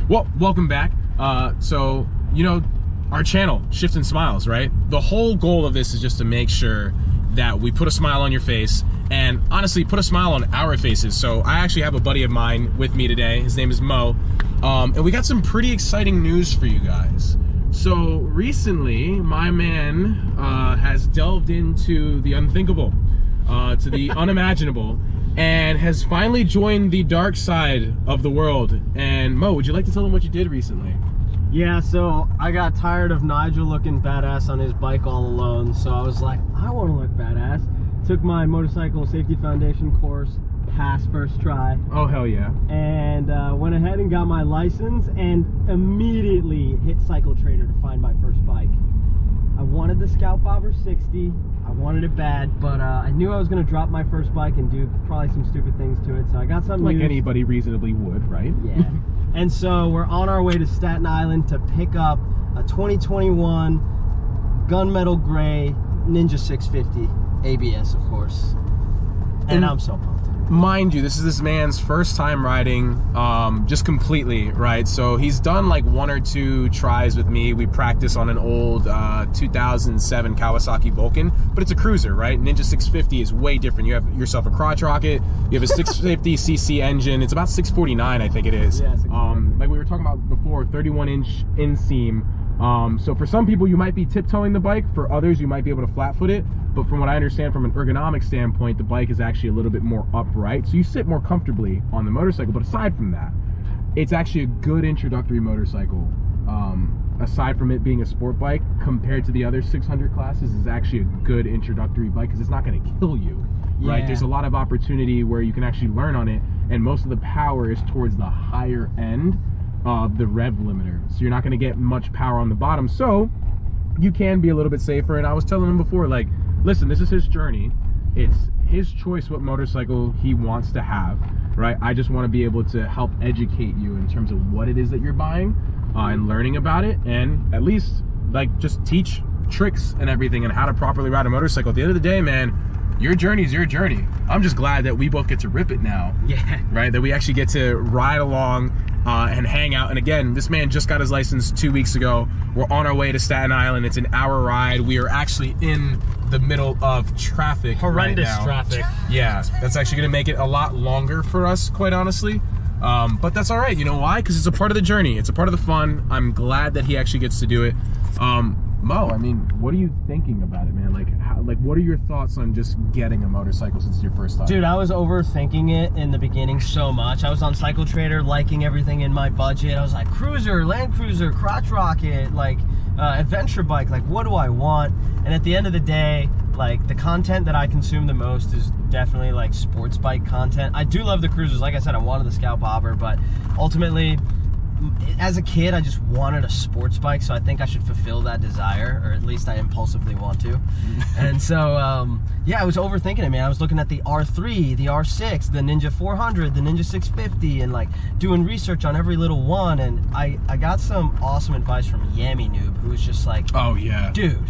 Well, welcome back. So, you know, our channel, Shifts and Smiles, right? The whole goal of this is just to make sure that we put a smile on your face and honestly put a smile on our faces. So I actually have a buddy of mine with me today. His name is Mo. And we got some pretty exciting news for you guys. So recently, my man has delved into the unthinkable, to the unimaginable, and has finally joined the dark side of the world. And Mo, would you like to tell them what you did recently? Yeah, so I got tired of Nigel looking badass on his bike all alone, so I was like, I want to look badass. Took my motorcycle safety foundation course, passed first try. Oh, hell yeah. And went ahead and got my license and immediately hit Cycle Trader to find my first bike. I wanted the Scout Bobber 60. I wanted it bad, but I knew I was going to drop my first bike and do probably some stupid things to it, so I got something like used. Anybody reasonably would, right? Yeah. And so we're on our way to Staten Island to pick up a 2021 gunmetal gray Ninja 650 ABS, of course. And I'm so pumped. Mind you, this is this man's first time riding, just completely, right? So he's done like 1 or 2 tries with me. We practice on an old 2007 Kawasaki Vulcan, but it's a cruiser, right? Ninja 650 is way different. You have yourself a crotch rocket, you have a 650cc engine. It's about 649, I think it is. Yeah, like we were talking about before, 31-inch inseam. So for some people, you might be tiptoeing the bike. For others, you might be able to flat foot it. But from what I understand from an ergonomic standpoint, the bike is actually a little bit more upright. So you sit more comfortably on the motorcycle. But aside from that, it's actually a good introductory motorcycle. Aside from it being a sport bike, compared to the other 600 classes, is actually a good introductory bike because it's not going to kill you, right? Yeah. There's a lot of opportunity where you can actually learn on it. And most of the power is towards the higher end of the rev limiter, so you're not going to get much power on the bottom, so you can be a little bit safer. And I was telling him before, like, listen, this is his journey, it's his choice what motorcycle he wants to have, right? I just want to be able to help educate you in terms of what it is that you're buying and learning about it, and at least like just teach tricks and everything and how to properly ride a motorcycle. At the end of the day, man, your journey is your journey. I'm just glad that we both get to rip it now. Yeah. Right? That we actually get to ride along and hang out. And again, this man just got his license 2 weeks ago. We're on our way to Staten Island. It's an hour ride. We are actually in the middle of traffic. Horrendous right now. traffic. Yeah, that's actually going to make it a lot longer for us, quite honestly. But that's all right. You know why? Because it's a part of the journey. It's a part of the fun. I'm glad that he actually gets to do it. Mo, I mean, what are you thinking about it, man? Like, what are your thoughts on just getting a motorcycle since it's your first time? Dude, I was overthinking it in the beginning so much. I was on Cycle Trader, liking everything in my budget. I was like, cruiser, Land Cruiser, crotch rocket, like, adventure bike. Like, what do I want? And at the end of the day, like, the content that I consume the most is definitely like sports bike content. I do love the cruisers. Like I said, I wanted the Scout Bobber, but ultimately, as a kid, I just wanted a sports bike, so I think I should fulfill that desire, or at least I impulsively want to. And so, yeah, I was overthinking it, man. I was looking at the R3, the R6, the Ninja 400, the Ninja 650, and like doing research on every little one. And I got some awesome advice from Yammy Noob, who was just like, oh yeah, dude,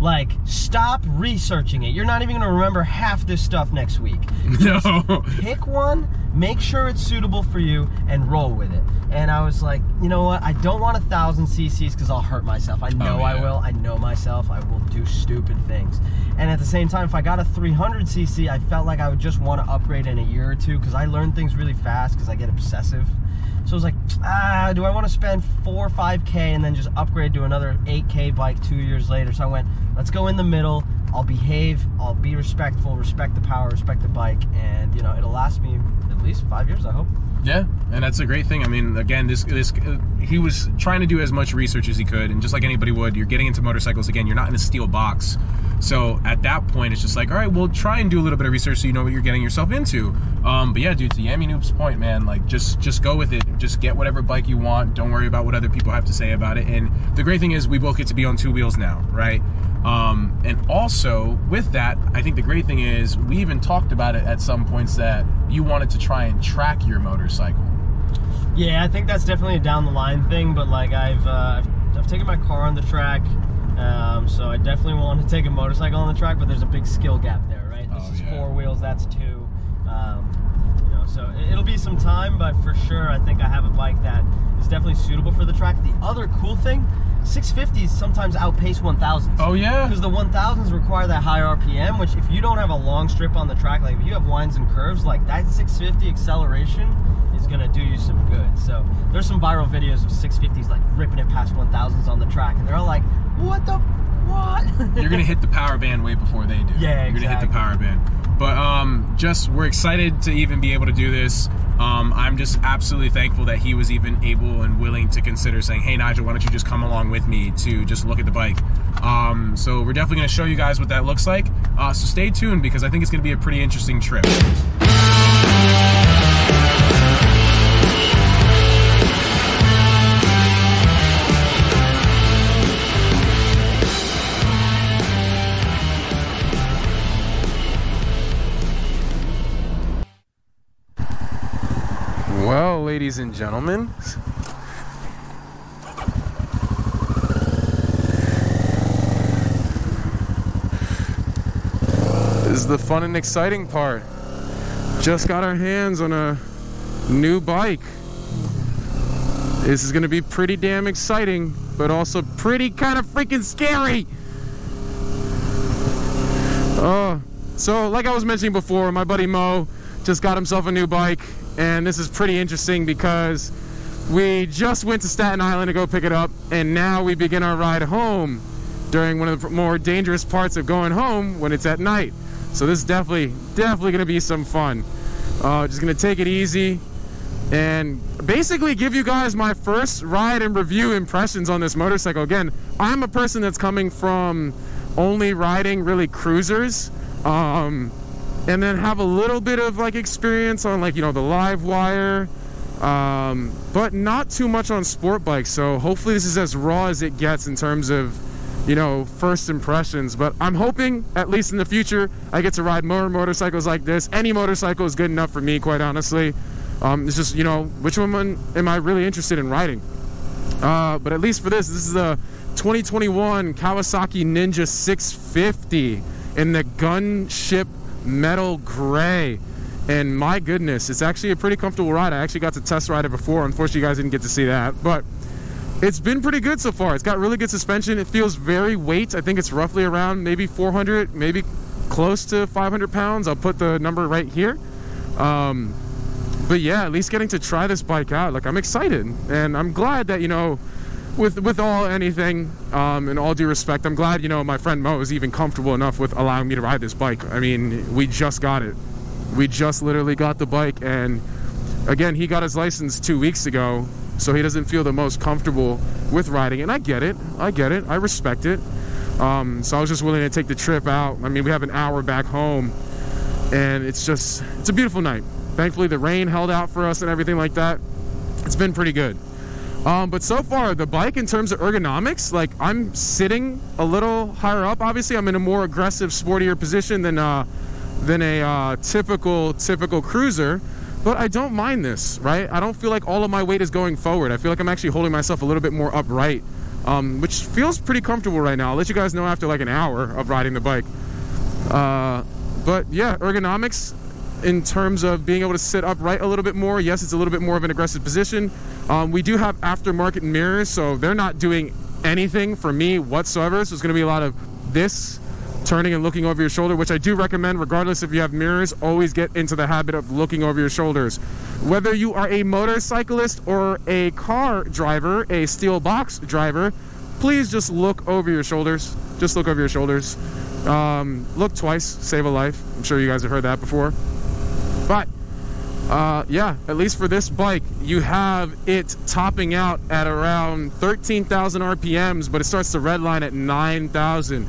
like, stop researching it. You're not even gonna remember half this stuff next week. Just pick one, make sure it's suitable for you, and roll with it. And I was like, you know what? I don't want 1,000 cc's because I'll hurt myself. I know I will. I know myself. I will do stupid things. And at the same time, if I got a 300 cc, I felt like I would just want to upgrade in a year or two because I learn things really fast because I get obsessive. So I was like, do I want to spend 4 or 5K and then just upgrade to another 8K bike 2 years later? So I went, let's go in the middle. I'll behave, I'll be respectful, respect the power, respect the bike, and you know, it'll last me at least 5 years, I hope. Yeah, and that's a great thing. I mean, again, he was trying to do as much research as he could, and just like anybody would, you're getting into motorcycles again, you're not in a steel box. So at that point, it's just like, all right, well, try and do a little bit of research so you know what you're getting yourself into. But yeah, dude, to Yammy Noob's point, man, like just go with it. Just get whatever bike you want. Don't worry about what other people have to say about it. And the great thing is we both get to be on 2 wheels now, right? And also with that, I think the great thing is we even talked about it at some points that you wanted to try and track your motorcycle. Yeah, I think that's definitely a down the line thing, but like I've taken my car on the track, so I definitely want to take a motorcycle on the track, but there's a big skill gap there, right? This is 4 wheels, that's 2. You know, So it'll be some time, but for sure, I think I have a bike that is definitely suitable for the track. The other cool thing, 650s sometimes outpace 1000s. Oh yeah? Because the 1000s require that high RPM, which if you don't have a long strip on the track, like if you have winds and curves, like that 650 acceleration is gonna do you some good. So there's some viral videos of 650s like ripping it past 1000s on the track, and they're all like, what the, what? You're gonna hit the power band way before they do. Yeah, You're gonna hit the power band. But we're excited to even be able to do this. I'm just absolutely thankful that he was even able and willing to consider saying, hey Nigel, why don't you just come along with me to just look at the bike. So we're definitely gonna show you guys what that looks like. So stay tuned, because I think it's gonna be a pretty interesting trip. Well, ladies and gentlemen, this is the fun and exciting part. Just got our hands on a new bike. This is going to be pretty damn exciting, but also pretty kind of freaking scary. So like I was mentioning before, my buddy Mo just got himself a new bike. And this is pretty interesting because we just went to Staten Island to go pick it up, and now we begin our ride home during one of the more dangerous parts of going home, when it's at night. So this is definitely gonna be some fun. Just gonna take it easy and basically give you guys my first ride and review impressions on this motorcycle. Again, I'm a person that's coming from only riding really cruisers, and then have a little bit of like experience on, like, you know, the live wire, but not too much on sport bikes. So hopefully this is as raw as it gets in terms of, you know, first impressions. But I'm hoping, at least in the future, I get to ride more motorcycles like this. Any motorcycle is good enough for me, quite honestly. It's just, you know, which one am I really interested in riding? But at least for this is a 2021 Kawasaki Ninja 650 in the gunship metal gray, and my goodness, it's actually a pretty comfortable ride. I actually got to test ride it before. Unfortunately, you guys didn't get to see that, but it's been pretty good so far. It's got really good suspension. It feels very weight. I think it's roughly around maybe 400, maybe close to 500 pounds. I'll put the number right here. But yeah, at least getting to try this bike out, like, I'm excited, and I'm glad that, you know, with all anything, in all due respect, I'm glad, you know, my friend Mo is even comfortable enough with allowing me to ride this bike. I mean, we just got it. We just literally got the bike, and again, he got his license 2 weeks ago, so he doesn't feel the most comfortable with riding, and I get it. I respect it. So I was just willing to take the trip out. I mean, we have an hour back home, and it's a beautiful night. Thankfully, the rain held out for us and everything like that. It's been pretty good. But so far, the bike, in terms of ergonomics, like, I'm sitting a little higher up. Obviously, I'm in a more aggressive, sportier position than a typical cruiser, but I don't mind this, right? I don't feel like all of my weight is going forward. I feel like I'm actually holding myself a little bit more upright, which feels pretty comfortable right now. I'll let you guys know after like an hour of riding the bike. But yeah, ergonomics, in terms of being able to sit upright a little bit more, yes, it's a little bit more of an aggressive position. We do have aftermarket mirrors, so they're not doing anything for me whatsoever. So it's going to be a lot of this, turning and looking over your shoulder, which I do recommend. Regardless if you have mirrors, always get into the habit of looking over your shoulders. Whether you are a motorcyclist or a car driver, a steel box driver, please just look over your shoulders. Just look over your shoulders. Look twice, save a life. I'm sure you guys have heard that before. But yeah, at least for this bike, you have it topping out at around 13,000 RPMs, but it starts to redline at 9,000.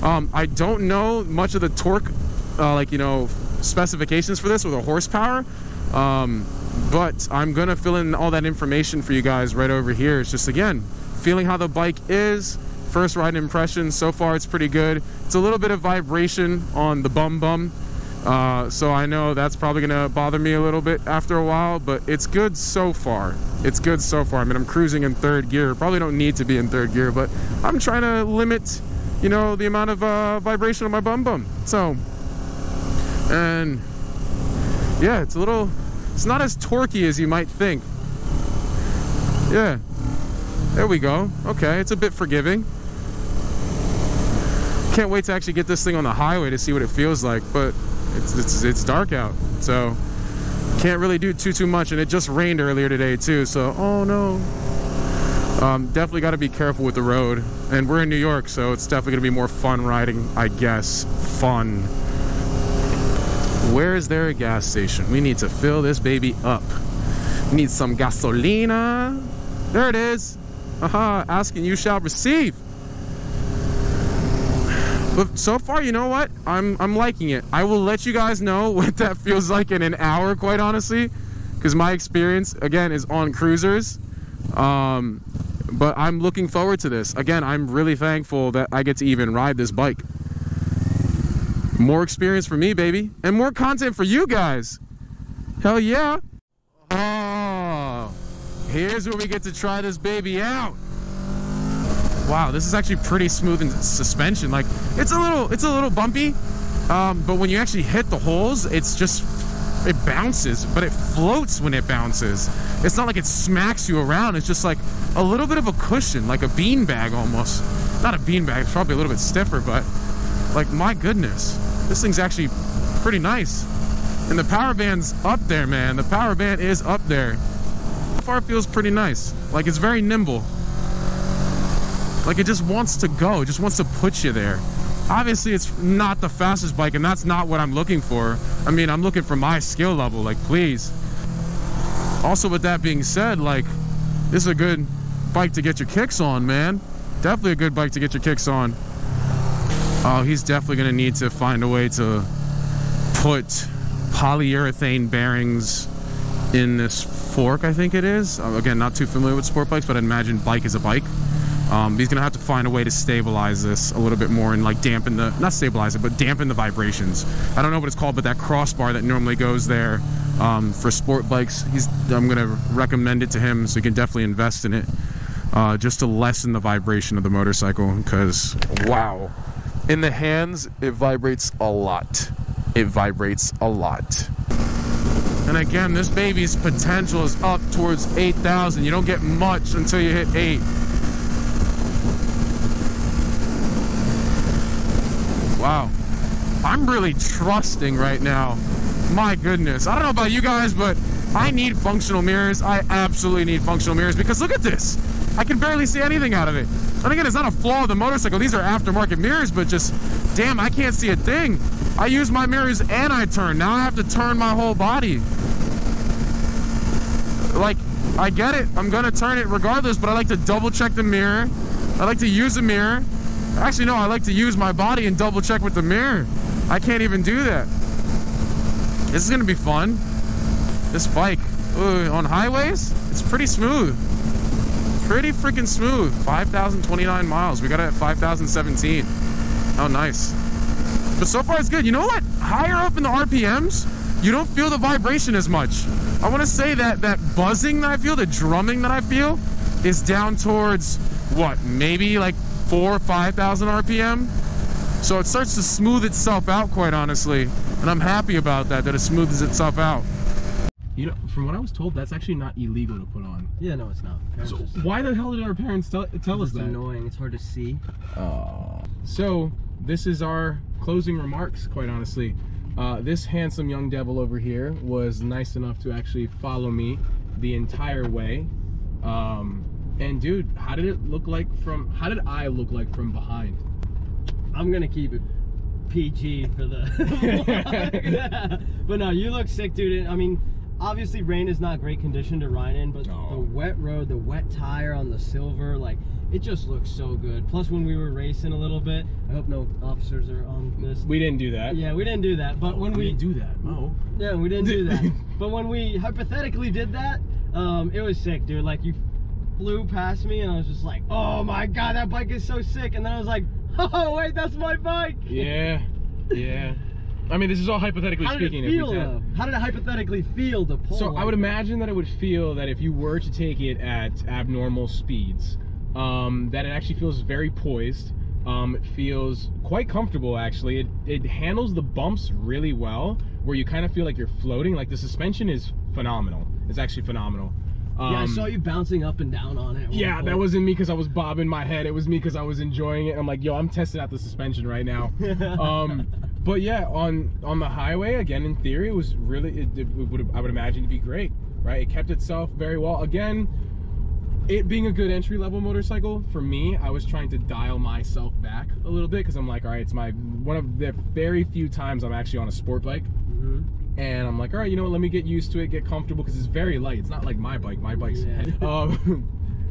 I don't know much of the torque, like, you know, specifications for this, or the horsepower, but I'm gonna fill in all that information for you guys right over here. It's just, again, feeling how the bike is. First ride impression, so far it's pretty good. It's a little bit of vibration on the bum, so I know that's probably gonna bother me a little bit after a while, but it's good so far. It's good so far. I mean, I'm cruising in third gear. Probably don't need to be in third gear, but I'm trying to limit, you know, the amount of vibration on my bum. So, and yeah, it's a little It's not as torquey as you might think. Yeah, there we go. Okay, it's a bit forgiving. Can't wait to actually get this thing on the highway to see what it feels like, but it's dark out, so can't really do too much. And it just rained earlier today too, so oh no. Definitely got to be careful with the road, and we're in New York, so it's definitely gonna be more fun riding, I guess. Fun. Where is there a gas station? We need to fill this baby up. We need some gasolina. There it is. Aha, asking you shall receive. But so far, you know what? I'm liking it. I will let you guys know what that feels like in an hour, quite honestly, because my experience, again, is on cruisers. But I'm looking forward to this. Again, I'm really thankful that I get to even ride this bike. More experience for me, baby, and more content for you guys. Hell yeah. Oh, here's where we get to try this baby out. Wow, this is actually pretty smooth in suspension. Like, it's a little bumpy, but when you actually hit the holes, it bounces, but it floats when it bounces. It's not like it smacks you around. It's just like a little bit of a cushion, like a beanbag almost. Not a beanbag, it's probably a little bit stiffer, but like, my goodness, this thing's actually pretty nice. And the power band's up there, man. The power band is up there. So far, it feels pretty nice. Like, it's very nimble. Like, it just wants to go. It just wants to put you there. Obviously, it's not the fastest bike, and that's not what I'm looking for. I mean, I'm looking for my skill level, like, please. Also, with that being said, like, this is a good bike to get your kicks on, man. Definitely a good bike to get your kicks on. Oh, he's definitely gonna need to find a way to put polyurethane bearings in this fork, I think it is. Again, not too familiar with sport bikes, but I'd imagine bike is a bike. He's gonna have to find a way to stabilize this a little bit more and like dampen the, not stabilize it, but dampen the vibrations. I don't know what it's called, but that crossbar that normally goes there for sport bikes, I'm gonna recommend it to him, so he can definitely invest in it just to lessen the vibration of the motorcycle, because wow, in the hands it vibrates a lot. It vibrates a lot. And again, this baby's potential is up towards 8,000. You don't get much until you hit 8. Wow, I'm really trusting right now. My goodness, I don't know about you guys, but I need functional mirrors. I absolutely need functional mirrors, because look at this. I can barely see anything out of it. And again, it's not a flaw of the motorcycle. These are aftermarket mirrors, but just, damn, I can't see a thing. I use my mirrors and I turn. Now I have to turn my whole body. Like, I get it. I'm gonna turn it regardless, but I like to double check the mirror. I like to use the mirror. Actually, no, I like to use my body and double check with the mirror. I can't even do that. This is gonna be fun. This bike, on highways, it's pretty smooth. Pretty freaking smooth. 5,029 miles. We got it at 5,017. Oh, nice. But so far it's good. You know what? Higher up in the RPMs, you don't feel the vibration as much. I want to say that that buzzing that I feel, the drumming that I feel, is down towards, what, maybe like 4,000 or 5,000 RPM? So it starts to smooth itself out, quite honestly. And I'm happy about that, that it smooths itself out. You know, from what I was told, that's actually not illegal to put on. Yeah, no, it's not. So why the hell did our parents tell us that? It's annoying. It's hard to see. So this is our closing remarks, quite honestly. This handsome young devil over here was nice enough to actually follow me the entire way. And dude, how did I look like from behind? I'm gonna keep it PG for the vlog. But no, you look sick, dude. I mean, obviously rain is not great condition to ride in, but the wet road, the wet tire on the silver, like, it just looks so good. Plus, when we were racing a little bit, I hope no officers are on this. We didn't do that. Yeah, we didn't do that. But when we didn't do that, no. Yeah, we didn't do that. But when we hypothetically did that, it was sick, dude. Like, you flew past me, and I was just like, oh my god, that bike is so sick. And then I was like, oh wait, that's my bike. Yeah, yeah. I mean, this is all hypathetically speaking. How did it feel, though? How did it hypothetically feel to pull? So I would imagine that it would feel that if you were to take it at abnormal speeds, that it actually feels very poised. It feels quite comfortable, actually. It handles the bumps really well, where you kind of feel like you're floating. Like, the suspension is phenomenal. It's actually phenomenal. Yeah, I saw you bouncing up and down on it. Yeah, that wasn't me because I was bobbing my head. It was me because I was enjoying it. I'm like, yo, I'm testing out the suspension right now. But yeah, on the highway, again, in theory, it was really, I would imagine to be great, right? It kept itself very well. Again, it being a good entry-level motorcycle, for me, I was trying to dial myself back a little bit because I'm like, all right, it's one of the very few times I'm actually on a sport bike. And I'm like, all right, you know what, let me get used to it, get comfortable, because it's very light. It's not like my bike. My bike's heavy.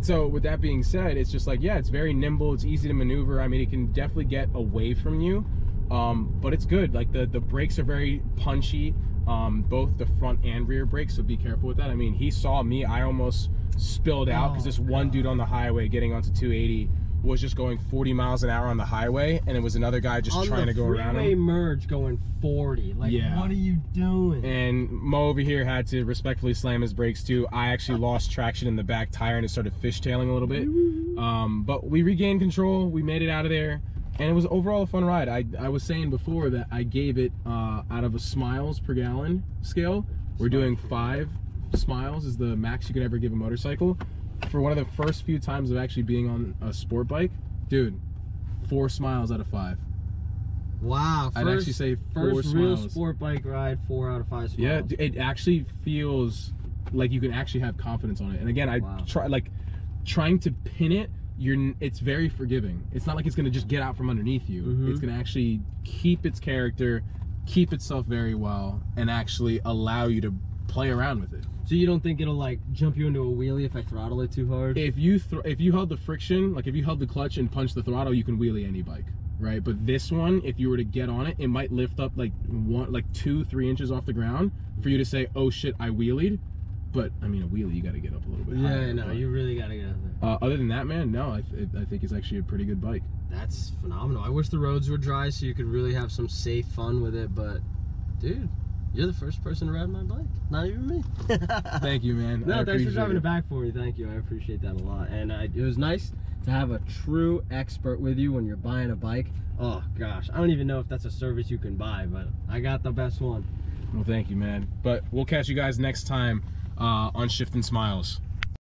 So with that being said, it's just like, yeah, it's very nimble. It's easy to maneuver. I mean, it can definitely get away from you, but it's good. Like the brakes are very punchy, both the front and rear brakes, so be careful with that. I mean, he saw me. I almost spilled out because this one dude on the highway getting onto 280 was just going 40 miles an hour on the highway, and it was another guy just trying to go around him. On the freeway merge going 40. Like, what are you doing? And Mo over here had to respectfully slam his brakes too. I actually lost traction in the back tire and it started fishtailing a little bit. But we regained control. We made it out of there, and it was overall a fun ride. I was saying before that I gave it out of a smiles per gallon scale. We're doing 5 smiles is the max you could ever give a motorcycle. For one of the first few times of actually being on a sport bike, dude, 4 smiles out of 5. Wow. I'd actually say 4 first smiles. Real sport bike ride, 4 out of 5 smiles. Yeah, it actually feels like you can actually have confidence on it. And again, trying to pin it, it's very forgiving. It's not like it's gonna just get out from underneath you. It's gonna actually keep its character, keep itself very well, and actually allow you to play around with it. So you don't think it'll like jump you into a wheelie if I throttle it too hard? If you held the friction, like if you held the clutch and punched the throttle, you can wheelie any bike, right? But this one, if you were to get on it, it might lift up like 2-3 inches off the ground for you to say, oh shit, I wheelied. But I mean, a wheelie, you got to get up a little bit higher. Yeah, no, you really got to get up there. Other than that, man, no, I think it's actually a pretty good bike. That's phenomenal. I wish the roads were dry so you could really have some safe fun with it, but dude, you're the first person to ride my bike, not even me. Thank you, man. No, thanks for driving it back for me. Thank you. I appreciate that a lot. And it was nice to have a true expert with you when you're buying a bike. Oh, gosh. I don't even know if that's a service you can buy, but I got the best one. Well, thank you, man. But we'll catch you guys next time on Shifting Smiles.